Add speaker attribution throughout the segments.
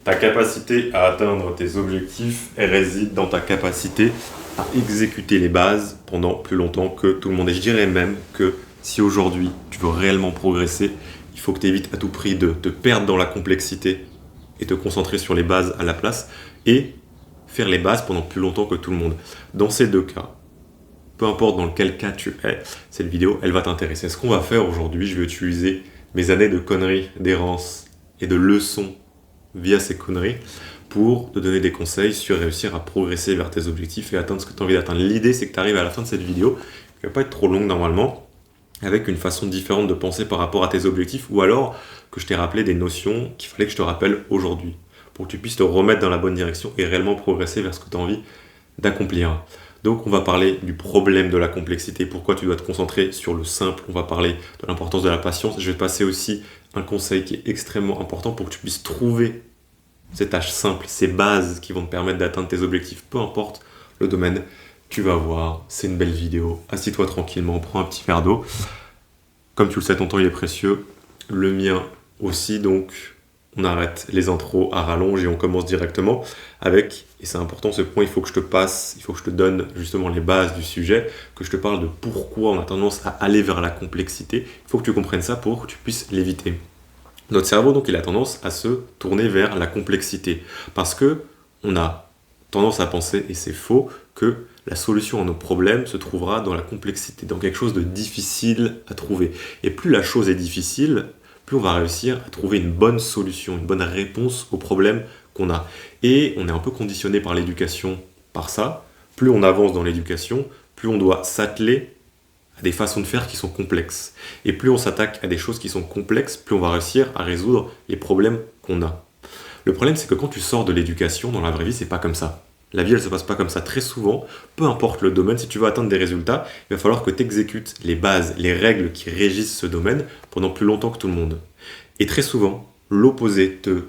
Speaker 1: Ta capacité à atteindre tes objectifs, elle réside dans ta capacité à exécuter les bases pendant plus longtemps que tout le monde. Et je dirais même que si aujourd'hui tu veux réellement progresser, il faut que tu évites à tout prix de te perdre dans la complexité et te concentrer sur les bases à la place et faire les bases pendant plus longtemps que tout le monde. Dans ces deux cas, peu importe dans quel cas tu es, cette vidéo, elle va t'intéresser. Ce qu'on va faire aujourd'hui, je vais utiliser mes années de conneries, d'errance et de leçons via ces conneries pour te donner des conseils sur réussir à progresser vers tes objectifs et atteindre ce que tu as envie d'atteindre. L'idée, c'est que tu arrives à la fin de cette vidéo, qui ne va pas être trop longue normalement, avec une façon différente de penser par rapport à tes objectifs, ou alors que je t'ai rappelé des notions qu'il fallait que je te rappelle aujourd'hui, pour que tu puisses te remettre dans la bonne direction et réellement progresser vers ce que tu as envie d'accomplir. Donc on va parler du problème de la complexité, pourquoi tu dois te concentrer sur le simple, on va parler de l'importance de la patience. Je vais te passer aussi un conseil qui est extrêmement important pour que tu puisses trouver ces tâches simples, ces bases qui vont te permettre d'atteindre tes objectifs, peu importe le domaine. Tu vas voir, c'est une belle vidéo. Assis-toi tranquillement, prends un petit verre d'eau. Comme tu le sais, ton temps il est précieux, le mien aussi, donc on arrête les intros à rallonge et on commence directement avec, et c'est important ce point, il faut que je te donne justement les bases du sujet, que je te parle de pourquoi on a tendance à aller vers la complexité. Il faut que tu comprennes ça pour que tu puisses l'éviter. Notre cerveau, donc, il a tendance à se tourner vers la complexité parce que on a tendance à penser, et c'est faux, que la solution à nos problèmes se trouvera dans la complexité, dans quelque chose de difficile à trouver. Et plus la chose est difficile, plus on va réussir à trouver une bonne solution, une bonne réponse aux problèmes qu'on a. Et on est un peu conditionné par l'éducation par ça. Plus on avance dans l'éducation, plus on doit s'atteler à des façons de faire qui sont complexes. Et plus on s'attaque à des choses qui sont complexes, plus on va réussir à résoudre les problèmes qu'on a. Le problème, c'est que quand tu sors de l'éducation, dans la vraie vie, c'est pas comme ça. La vie, elle se passe pas comme ça. Très souvent, peu importe le domaine, si tu veux atteindre des résultats, il va falloir que tu exécutes les bases, les règles qui régissent ce domaine pendant plus longtemps que tout le monde. Et très souvent, l'opposé, te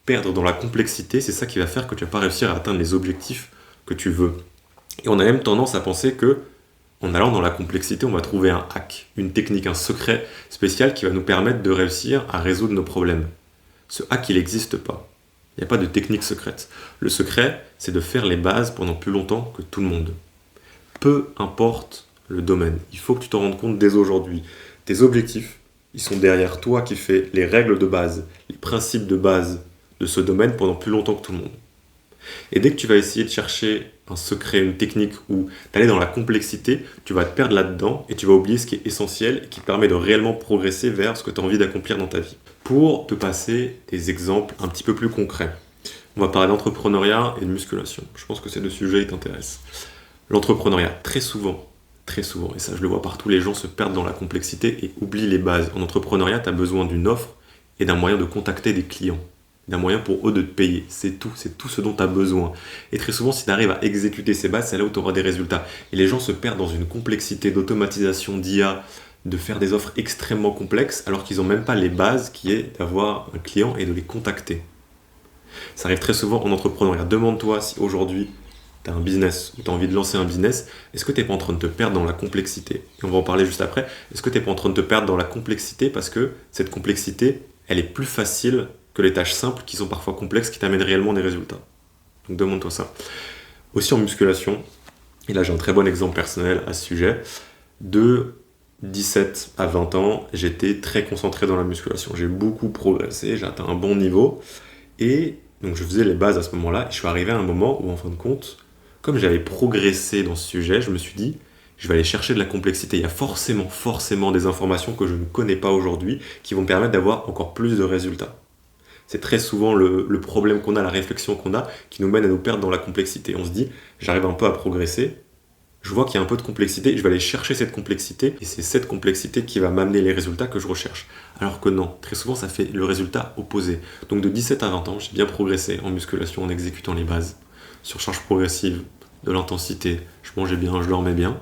Speaker 1: perdre dans la complexité, c'est ça qui va faire que tu vas pas réussir à atteindre les objectifs que tu veux. Et on a même tendance à penser que en allant dans la complexité, on va trouver un hack, une technique, un secret spécial qui va nous permettre de réussir à résoudre nos problèmes. Ce hack, il n'existe pas. Il n'y a pas de technique secrète. Le secret, c'est de faire les bases pendant plus longtemps que tout le monde. Peu importe le domaine, il faut que tu t'en rendes compte dès aujourd'hui. Tes objectifs, ils sont derrière toi qui fais les règles de base, les principes de base de ce domaine pendant plus longtemps que tout le monde. Et dès que tu vas essayer de chercher un secret, une technique ou d'aller dans la complexité, tu vas te perdre là-dedans et tu vas oublier ce qui est essentiel et qui permet de réellement progresser vers ce que tu as envie d'accomplir dans ta vie. Pour te passer des exemples un petit peu plus concrets, on va parler d'entrepreneuriat et de musculation. Je pense que ces deux sujets ils t'intéressent. L'entrepreneuriat, très souvent, et ça je le vois partout, les gens se perdent dans la complexité et oublient les bases. En entrepreneuriat, tu as besoin d'une offre et d'un moyen de contacter des clients. D'un moyen pour eux de te payer. C'est tout ce dont tu as besoin. Et très souvent, si tu arrives à exécuter ces bases, c'est là où tu auras des résultats. Et les gens se perdent dans une complexité d'automatisation, d'IA, de faire des offres extrêmement complexes, alors qu'ils n'ont même pas les bases qui est d'avoir un client et de les contacter. Ça arrive très souvent en entrepreneuriat. Demande-toi si aujourd'hui, tu as un business ou tu as envie de lancer un business, est-ce que tu n'es pas en train de te perdre dans la complexité? Et on va en parler juste après. Est-ce que tu n'es pas en train de te perdre dans la complexité parce que cette complexité, elle est plus facile que les tâches simples qui sont parfois complexes, qui t'amènent réellement des résultats. Donc demande-toi ça. Aussi en musculation, et là j'ai un très bon exemple personnel à ce sujet, de 17 à 20 ans, j'étais très concentré dans la musculation. J'ai beaucoup progressé, j'ai atteint un bon niveau, et donc je faisais les bases à ce moment-là, et je suis arrivé à un moment où en fin de compte, comme j'avais progressé dans ce sujet, je me suis dit, je vais aller chercher de la complexité. Il y a forcément des informations que je ne connais pas aujourd'hui qui vont me permettre d'avoir encore plus de résultats. C'est très souvent le problème qu'on a, la réflexion qu'on a, qui nous mène à nous perdre dans la complexité. On se dit, j'arrive un peu à progresser, je vois qu'il y a un peu de complexité, je vais aller chercher cette complexité, et c'est cette complexité qui va m'amener les résultats que je recherche. Alors que non, très souvent ça fait le résultat opposé. Donc de 17 à 20 ans, j'ai bien progressé en musculation en exécutant les bases, sur charge progressive, de l'intensité, je mangeais bien, je dormais bien,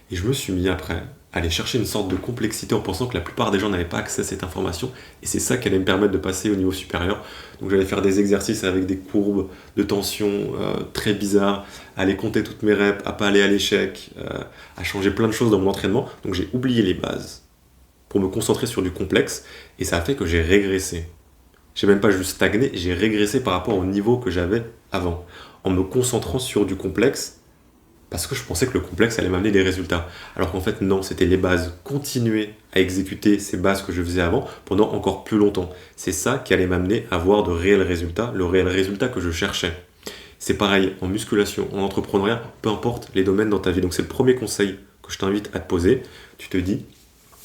Speaker 1: et je me suis mis après aller chercher une sorte de complexité en pensant que la plupart des gens n'avaient pas accès à cette information et c'est ça qui allait me permettre de passer au niveau supérieur. Donc j'allais faire des exercices avec des courbes de tension très bizarres, aller compter toutes mes reps, à pas aller à l'échec, à changer plein de choses dans mon entraînement. Donc j'ai oublié les bases pour me concentrer sur du complexe et ça a fait que j'ai régressé. J'ai même pas juste stagné, j'ai régressé par rapport au niveau que j'avais avant, en me concentrant sur du complexe, parce que je pensais que le complexe allait m'amener des résultats. Alors qu'en fait, non, c'était les bases. Continuer à exécuter ces bases que je faisais avant pendant encore plus longtemps. C'est ça qui allait m'amener à avoir de réels résultats, le réel résultat que je cherchais. C'est pareil en musculation, en entrepreneuriat, peu importe les domaines dans ta vie. Donc c'est le premier conseil que je t'invite à te poser. Tu te dis,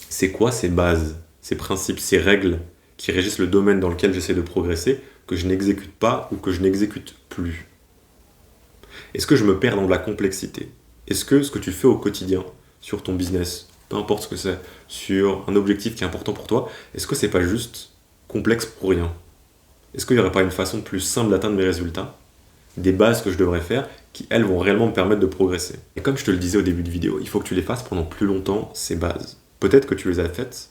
Speaker 1: c'est quoi ces bases, ces principes, ces règles qui régissent le domaine dans lequel j'essaie de progresser, que je n'exécute pas ou que je n'exécute plus? Est-ce que je me perds dans de la complexité? Est-ce que ce que tu fais au quotidien, sur ton business, peu importe ce que c'est, sur un objectif qui est important pour toi, est-ce que c'est pas juste complexe pour rien? Est-ce qu'il n'y aurait pas une façon plus simple d'atteindre mes résultats? Des bases que je devrais faire qui, elles, vont réellement me permettre de progresser. Et comme je te le disais au début de vidéo, il faut que tu les fasses pendant plus longtemps, ces bases. Peut-être que tu les as faites,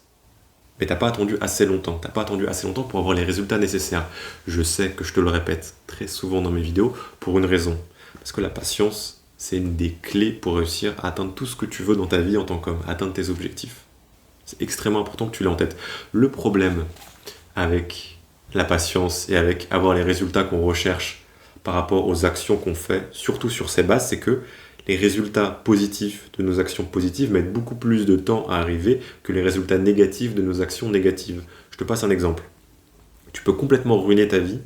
Speaker 1: mais t'as pas attendu assez longtemps. T'as pas attendu assez longtemps pour avoir les résultats nécessaires. Je sais que je te le répète très souvent dans mes vidéos pour une raison. Parce que la patience, c'est une des clés pour réussir à atteindre tout ce que tu veux dans ta vie en tant qu'homme, atteindre tes objectifs. C'est extrêmement important que tu l'aies en tête. Le problème avec la patience et avec avoir les résultats qu'on recherche par rapport aux actions qu'on fait, surtout sur ces bases, c'est que les résultats positifs de nos actions positives mettent beaucoup plus de temps à arriver que les résultats négatifs de nos actions négatives. Je te passe un exemple. Tu peux complètement ruiner ta vie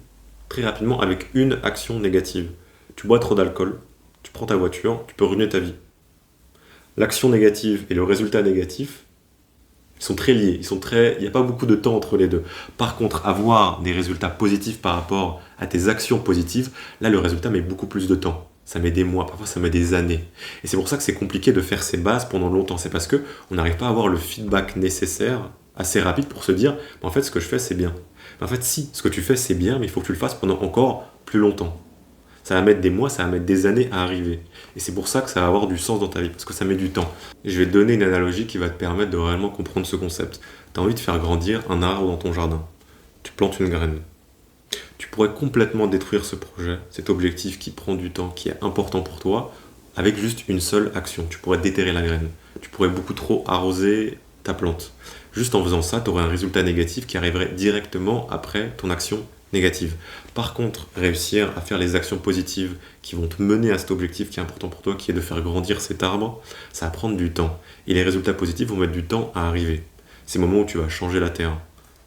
Speaker 1: très rapidement avec une action négative. Tu bois trop d'alcool, tu prends ta voiture, tu peux ruiner ta vie. L'action négative et le résultat négatif, ils sont très liés, il n'y a pas beaucoup de temps entre les deux. Par contre, avoir des résultats positifs par rapport à tes actions positives, là le résultat met beaucoup plus de temps. Ça met des mois, parfois ça met des années. Et c'est pour ça que c'est compliqué de faire ces bases pendant longtemps. C'est parce qu'on n'arrive pas à avoir le feedback nécessaire, assez rapide pour se dire, en fait ce que je fais c'est bien. En fait si, ce que tu fais c'est bien, mais il faut que tu le fasses pendant encore plus longtemps. Ça va mettre des mois, ça va mettre des années à arriver. Et c'est pour ça que ça va avoir du sens dans ta vie, parce que ça met du temps. Et je vais te donner une analogie qui va te permettre de réellement comprendre ce concept. Tu as envie de faire grandir un arbre dans ton jardin. Tu plantes une graine. Tu pourrais complètement détruire ce projet, cet objectif qui prend du temps, qui est important pour toi, avec juste une seule action. Tu pourrais déterrer la graine. Tu pourrais beaucoup trop arroser ta plante. Juste en faisant ça, tu aurais un résultat négatif qui arriverait directement après ton action négative. Par contre, réussir à faire les actions positives qui vont te mener à cet objectif qui est important pour toi, qui est de faire grandir cet arbre, ça va prendre du temps. Et les résultats positifs vont mettre du temps à arriver. C'est le moment où tu vas changer la terre,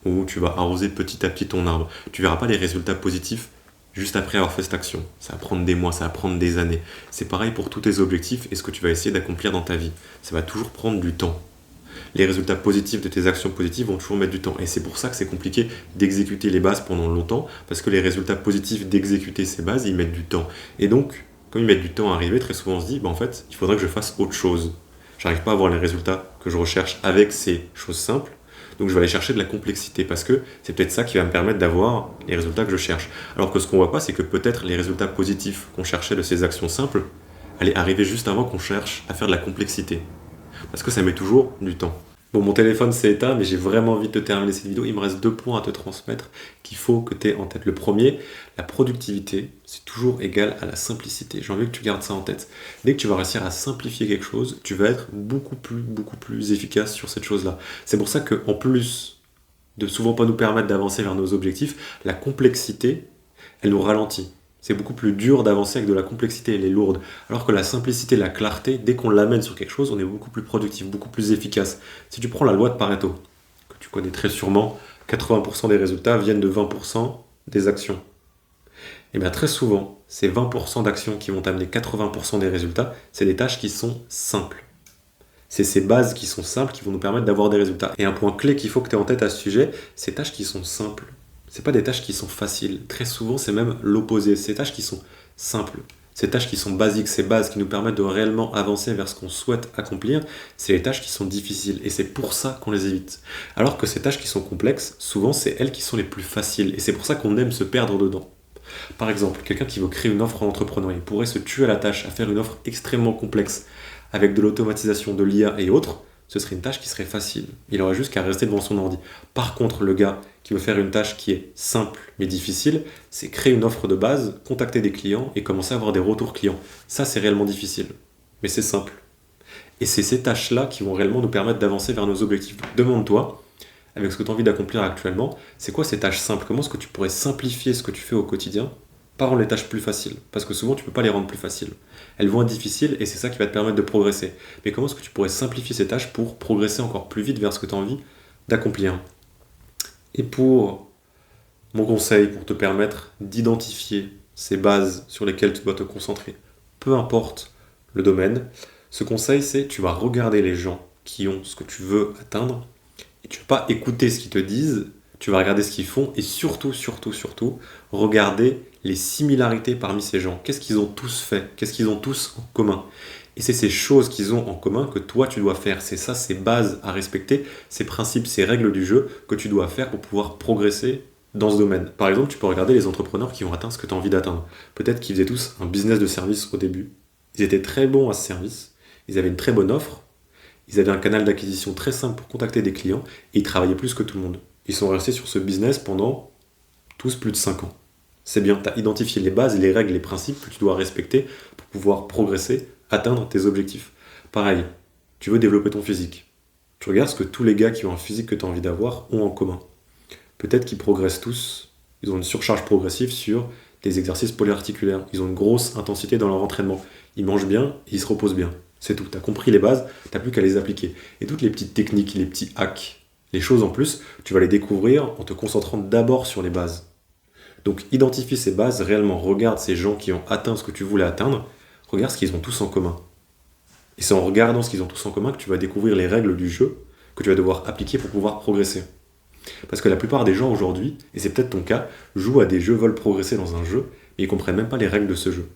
Speaker 1: où tu vas arroser petit à petit ton arbre. Tu verras pas les résultats positifs juste après avoir fait cette action. Ça va prendre des mois, ça va prendre des années. C'est pareil pour tous tes objectifs et ce que tu vas essayer d'accomplir dans ta vie. Ça va toujours prendre du temps. Les résultats positifs de tes actions positives vont toujours mettre du temps. Et c'est pour ça que c'est compliqué d'exécuter les bases pendant longtemps, parce que les résultats positifs d'exécuter ces bases, ils mettent du temps. Et donc, comme ils mettent du temps à arriver, très souvent on se dit, en fait, il faudrait que je fasse autre chose. J'arrive pas à avoir les résultats que je recherche avec ces choses simples, donc je vais aller chercher de la complexité, parce que c'est peut-être ça qui va me permettre d'avoir les résultats que je cherche. Alors que ce qu'on voit pas, c'est que peut-être les résultats positifs qu'on cherchait de ces actions simples allaient arriver juste avant qu'on cherche à faire de la complexité. Parce que ça met toujours du temps. Bon, mon téléphone s'est éteint, mais j'ai vraiment envie de te terminer cette vidéo. Il me reste 2 points à te transmettre qu'il faut que tu aies en tête. Le premier, la productivité, c'est toujours égal à la simplicité. J'ai envie que tu gardes ça en tête. Dès que tu vas réussir à simplifier quelque chose, tu vas être beaucoup plus efficace sur cette chose-là. C'est pour ça qu'en plus de souvent pas nous permettre d'avancer vers nos objectifs, la complexité, elle nous ralentit. C'est beaucoup plus dur d'avancer avec de la complexité, elle est lourde. Alors que la simplicité, la clarté, dès qu'on l'amène sur quelque chose, on est beaucoup plus productif, beaucoup plus efficace. Si tu prends la loi de Pareto, que tu connais très sûrement, 80% des résultats viennent de 20% des actions. Et bien très souvent, ces 20% d'actions qui vont t'amener 80% des résultats, c'est des tâches qui sont simples. C'est ces bases qui sont simples qui vont nous permettre d'avoir des résultats. Et un point clé qu'il faut que tu aies en tête à ce sujet, ces tâches qui sont simples. C'est pas des tâches qui sont faciles. Très souvent, c'est même l'opposé. Ces tâches qui sont simples, ces tâches qui sont basiques, ces bases qui nous permettent de réellement avancer vers ce qu'on souhaite accomplir, c'est les tâches qui sont difficiles. Et c'est pour ça qu'on les évite. Alors que ces tâches qui sont complexes, souvent, c'est elles qui sont les plus faciles. Et c'est pour ça qu'on aime se perdre dedans. Par exemple, quelqu'un qui veut créer une offre en entrepreneuriat, il pourrait se tuer à la tâche à faire une offre extrêmement complexe, avec de l'automatisation, de l'IA et autres. Ce serait une tâche qui serait facile. Il aurait juste qu'à rester devant son ordi. Par contre, le gars qui veut faire une tâche qui est simple mais difficile, c'est créer une offre de base, contacter des clients et commencer à avoir des retours clients. Ça, c'est réellement difficile. Mais c'est simple. Et c'est ces tâches-là qui vont réellement nous permettre d'avancer vers nos objectifs. Demande-toi, avec ce que tu as envie d'accomplir actuellement, c'est quoi ces tâches simples? Comment est-ce que tu pourrais simplifier ce que tu fais au quotidien, pas rendre les tâches plus faciles? Parce que souvent, tu ne peux pas les rendre plus faciles. Elles vont être difficiles et c'est ça qui va te permettre de progresser. Mais comment est-ce que tu pourrais simplifier ces tâches pour progresser encore plus vite vers ce que tu as envie d'accomplir? Et pour mon conseil, pour te permettre d'identifier ces bases sur lesquelles tu dois te concentrer, peu importe le domaine, ce conseil, c'est tu vas regarder les gens qui ont ce que tu veux atteindre et tu ne vas pas écouter ce qu'ils te disent, tu vas regarder ce qu'ils font et surtout, regarder les similarités parmi ces gens. Qu'est-ce qu'ils ont tous fait? Qu'est-ce qu'ils ont tous en commun? Et c'est ces choses qu'ils ont en commun que toi tu dois faire. C'est ça, ces bases à respecter, ces principes, ces règles du jeu que tu dois faire pour pouvoir progresser dans ce domaine. Par exemple, tu peux regarder les entrepreneurs qui ont atteint ce que tu as envie d'atteindre. Peut-être qu'ils faisaient tous un business de service au début. Ils étaient très bons à ce service, ils avaient une très bonne offre, ils avaient un canal d'acquisition très simple pour contacter des clients et ils travaillaient plus que tout le monde. Ils sont restés sur ce business pendant tous plus de 5 ans. C'est bien, tu as identifié les bases, les règles, les principes que tu dois respecter pour pouvoir progresser, atteindre tes objectifs. Pareil, tu veux développer ton physique. Tu regardes ce que tous les gars qui ont un physique que tu as envie d'avoir ont en commun. Peut-être qu'ils progressent tous, ils ont une surcharge progressive sur des exercices polyarticulaires, ils ont une grosse intensité dans leur entraînement, ils mangent bien et ils se reposent bien. C'est tout, tu as compris les bases, tu n'as plus qu'à les appliquer. Et toutes les petites techniques, les petits hacks, les choses en plus, tu vas les découvrir en te concentrant d'abord sur les bases. Donc identifie ces bases, réellement regarde ces gens qui ont atteint ce que tu voulais atteindre, regarde ce qu'ils ont tous en commun. Et c'est en regardant ce qu'ils ont tous en commun que tu vas découvrir les règles du jeu que tu vas devoir appliquer pour pouvoir progresser. Parce que la plupart des gens aujourd'hui, et c'est peut-être ton cas, jouent à des jeux, veulent progresser dans un jeu, mais ils comprennent même pas les règles de ce jeu.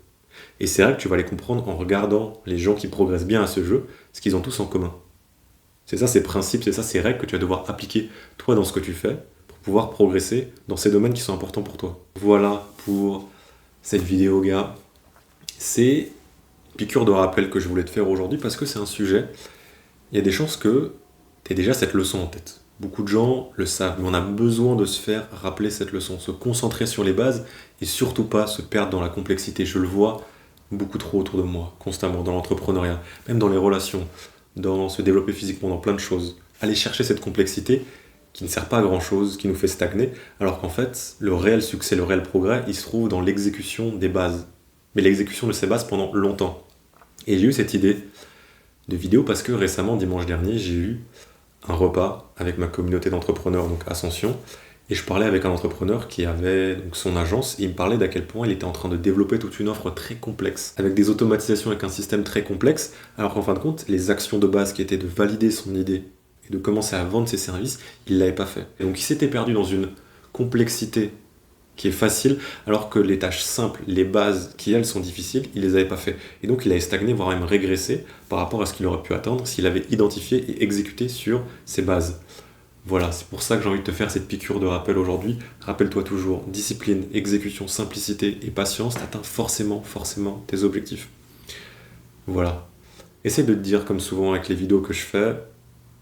Speaker 1: Et c'est vrai que tu vas les comprendre en regardant les gens qui progressent bien à ce jeu, ce qu'ils ont tous en commun. C'est ça ces principes, c'est ça ces règles que tu vas devoir appliquer toi dans ce que tu fais pour pouvoir progresser dans ces domaines qui sont importants pour toi. Voilà pour cette vidéo, gars. C'est une piqûre de rappel que je voulais te faire aujourd'hui parce que c'est un sujet, il y a des chances que tu aies déjà cette leçon en tête. Beaucoup de gens le savent, mais on a besoin de se faire rappeler cette leçon, se concentrer sur les bases et surtout pas se perdre dans la complexité. Je le vois beaucoup trop autour de moi, constamment, dans l'entrepreneuriat, même dans les relations, dans se développer physiquement, dans plein de choses. Aller chercher cette complexité qui ne sert pas à grand chose, qui nous fait stagner, alors qu'en fait, le réel succès, le réel progrès, il se trouve dans l'exécution des bases. Mais l'exécution de ces bases pendant longtemps. Et j'ai eu cette idée de vidéo parce que récemment, dimanche dernier, j'ai eu un repas avec ma communauté d'entrepreneurs, donc Ascension, et je parlais avec un entrepreneur qui avait donc son agence, et il me parlait d'à quel point il était en train de développer toute une offre très complexe, avec des automatisations, avec un système très complexe, alors qu'en fin de compte, les actions de base qui étaient de valider son idée et de commencer à vendre ses services, il ne l'avait pas fait. Et donc il s'était perdu dans une complexité qui est facile, alors que les tâches simples, les bases qui elles sont difficiles, il les avait pas fait. Et donc il avait stagné, voire même régressé par rapport à ce qu'il aurait pu atteindre s'il avait identifié et exécuté sur ses bases. Voilà, c'est pour ça que j'ai envie de te faire cette piqûre de rappel aujourd'hui. Rappelle-toi toujours, discipline, exécution, simplicité et patience, t'atteins forcément tes objectifs. Voilà. Essaye de te dire, comme souvent avec les vidéos que je fais,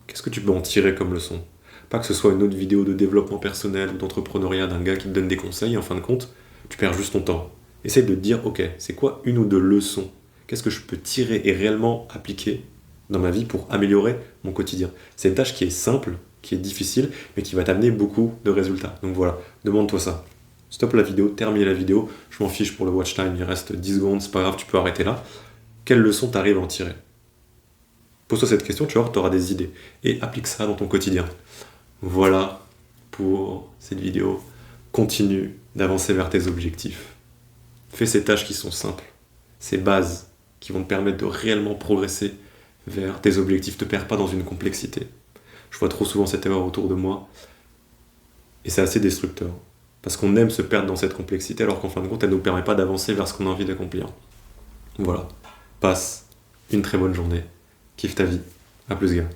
Speaker 1: qu'est-ce que tu peux en tirer comme leçon ? Pas que ce soit une autre vidéo de développement personnel ou d'entrepreneuriat d'un gars qui te donne des conseils, en fin de compte, tu perds juste ton temps. Essaye de te dire, ok, c'est quoi une ou deux leçons ? Qu'est-ce que je peux tirer et réellement appliquer dans ma vie pour améliorer mon quotidien ? C'est une tâche qui est simple, qui est difficile, mais qui va t'amener beaucoup de résultats. Donc voilà, demande-toi ça. Stop la vidéo, termine la vidéo, je m'en fiche pour le watch time, il reste 10 secondes, c'est pas grave, tu peux arrêter là. Quelle leçon t'arrives à en tirer ? Pose-toi cette question, tu vois, tu auras des idées. Et applique ça dans ton quotidien. Voilà pour cette vidéo. Continue d'avancer vers tes objectifs. Fais ces tâches qui sont simples, ces bases qui vont te permettre de réellement progresser vers tes objectifs. Ne te perds pas dans une complexité. Je vois trop souvent cette erreur autour de moi et c'est assez destructeur. Parce qu'on aime se perdre dans cette complexité alors qu'en fin de compte, elle ne nous permet pas d'avancer vers ce qu'on a envie d'accomplir. Voilà. Passe une très bonne journée. Kiffe ta vie. À plus, gars.